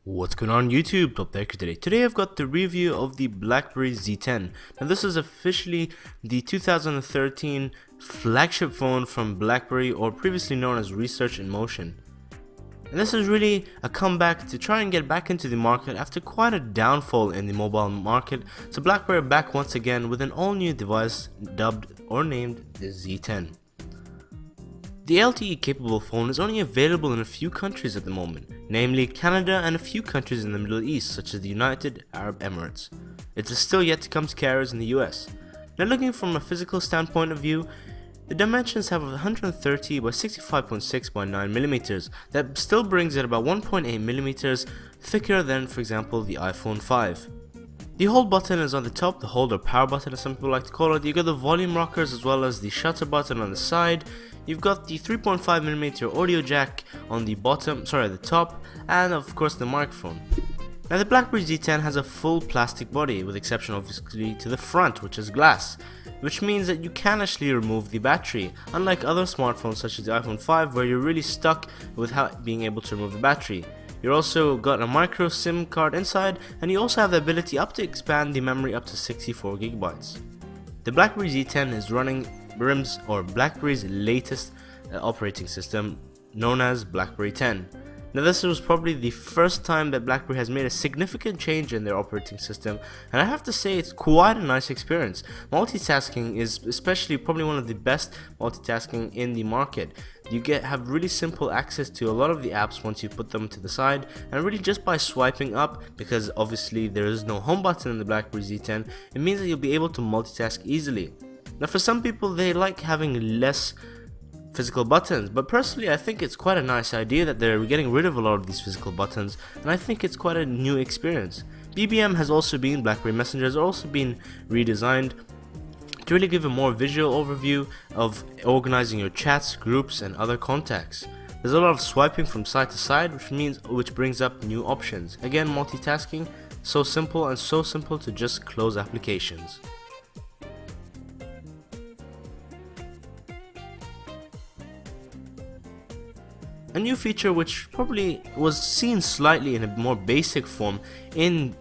What's going on YouTube? Top Decker today. Today I've got the review of the Blackberry Z10. Now this is officially the 2013 flagship phone from BlackBerry, or previously known as Research in Motion. And this is really a comeback to try and get back into the market after quite a downfall in the mobile market. So BlackBerry back once again with an all new device dubbed or named the Z10. The LTE capable phone is only available in a few countries at the moment, namely Canada and a few countries in the Middle East such as the United Arab Emirates. It is still yet to come to carriers in the US. Now looking from a physical standpoint of view, the dimensions have 130 by 65.6 by 9mm. That still brings it about 1.8mm thicker than, for example, the iPhone 5. The hold button is on the top, the hold or power button as some people like to call it. You've got the volume rockers as well as the shutter button on the side. You've got the 3.5mm audio jack on the the top, and of course the microphone. Now the BlackBerry Z10 has a full plastic body, with exception obviously to the front, which is glass, which means that you can actually remove the battery, unlike other smartphones such as the iPhone 5 where you're really stuck without being able to remove the battery. You also got a micro SIM card inside, and you also have the ability to expand the memory up to 64GB. The BlackBerry Z10 is running BlackBerry's latest operating system, known as Blackberry 10. Now this was probably the first time that BlackBerry has made a significant change in their operating system, and I have to say it's quite a nice experience. Multitasking is especially probably one of the best multitasking in the market. You have really simple access to a lot of the apps once you put them to the side, and really just by swiping up, because obviously there is no home button in the BlackBerry Z10, it means that you'll be able to multitask easily. Now for some people they like having less physical buttons, but personally I think it's quite a nice idea that they're getting rid of a lot of these physical buttons, and I think it's quite a new experience. BBM has also been, BlackBerry Messenger has also been redesigned to really give a more visual overview of organizing your chats, groups and other contacts. There's a lot of swiping from side to side, which brings up new options. Again, multitasking, so simple to just close applications. A new feature which probably was seen slightly in a more basic form in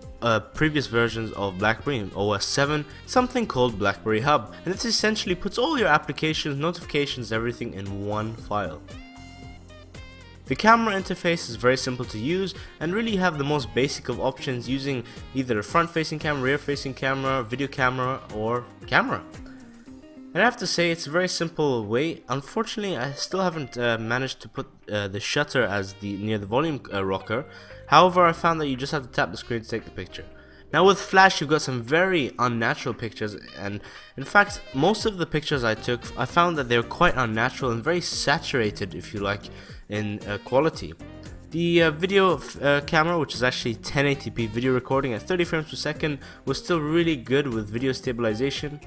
previous versions of BlackBerry OS 7, something called BlackBerry Hub, and it essentially puts all your applications, notifications, everything in one file. The camera interface is very simple to use, and really you have the most basic of options, using either a front-facing camera, rear-facing camera, video camera, or camera. And I have to say it's a very simple way. Unfortunately, I still haven't managed to put the shutter as near the volume rocker. However, I found that you just have to tap the screen to take the picture. Now with flash you've got some very unnatural pictures, and in fact most of the pictures I took, I found that they're quite unnatural and very saturated, if you like, in quality. The video camera, which is actually 1080p video recording at 30 frames per second, was still really good with video stabilization.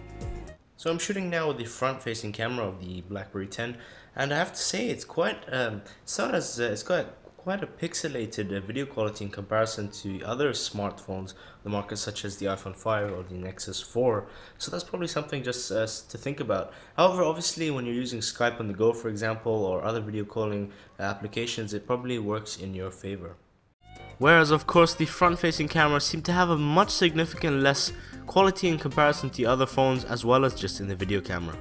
So I'm shooting now with the front-facing camera of the BlackBerry 10, and I have to say it's quite it's quite a pixelated video quality in comparison to other smartphones on the market, such as the iPhone 5 or the Nexus 4. So that's probably something just to think about. However, obviously when you're using Skype on the go, for example, or other video calling applications, it probably works in your favor. Whereas of course the front-facing cameras seem to have a much significant less quality in comparison to other phones, as well as just in the video camera.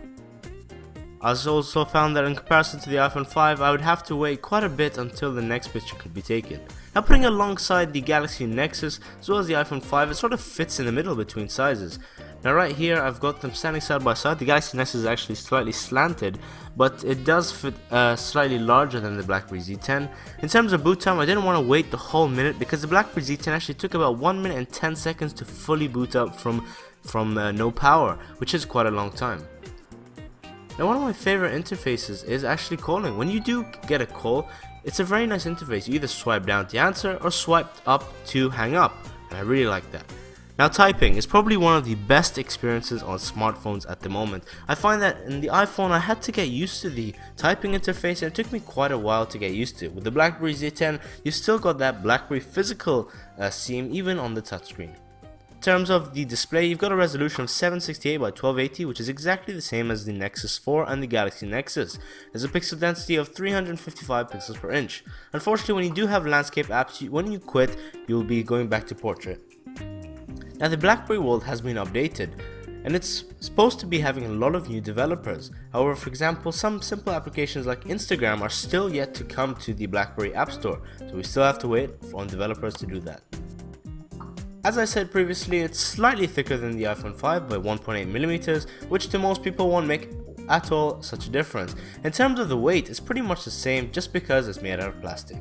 I also found that in comparison to the iPhone 5, I would have to wait quite a bit until the next picture could be taken. Now putting alongside the Galaxy Nexus as well as the iPhone 5, it sort of fits in the middle between sizes. Now right here I've got them standing side by side. The Galaxy Nexus is actually slightly slanted, but it does fit slightly larger than the BlackBerry Z10. In terms of boot time, I didn't want to wait the whole minute, because the BlackBerry Z10 actually took about 1 minute and 10 seconds to fully boot up from no power, which is quite a long time. Now one of my favorite interfaces is actually calling. When you do get a call, it's a very nice interface. You either swipe down to answer or swipe up to hang up, and I really like that. Now typing is probably one of the best experiences on smartphones at the moment. I find that in the iPhone I had to get used to the typing interface, and it took me quite a while to get used to. With the BlackBerry Z10, you still got that BlackBerry physical seam even on the touchscreen. In terms of the display, you've got a resolution of 768 by 1280, which is exactly the same as the Nexus 4 and the Galaxy Nexus. There's a pixel density of 355 pixels per inch. Unfortunately, when you do have landscape apps, when you quit, you'll be going back to portrait. Now the BlackBerry world has been updated, and it's supposed to be having a lot of new developers. However, for example, some simple applications like Instagram are still yet to come to the BlackBerry App Store, so we still have to wait on developers to do that. As I said previously, it's slightly thicker than the iPhone 5 by 1.8mm, which to most people won't make at all such a difference. In terms of the weight, it's pretty much the same just because it's made out of plastic.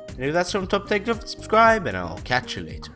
And if that's from Top Tech, don't forget to subscribe, and I'll catch you later.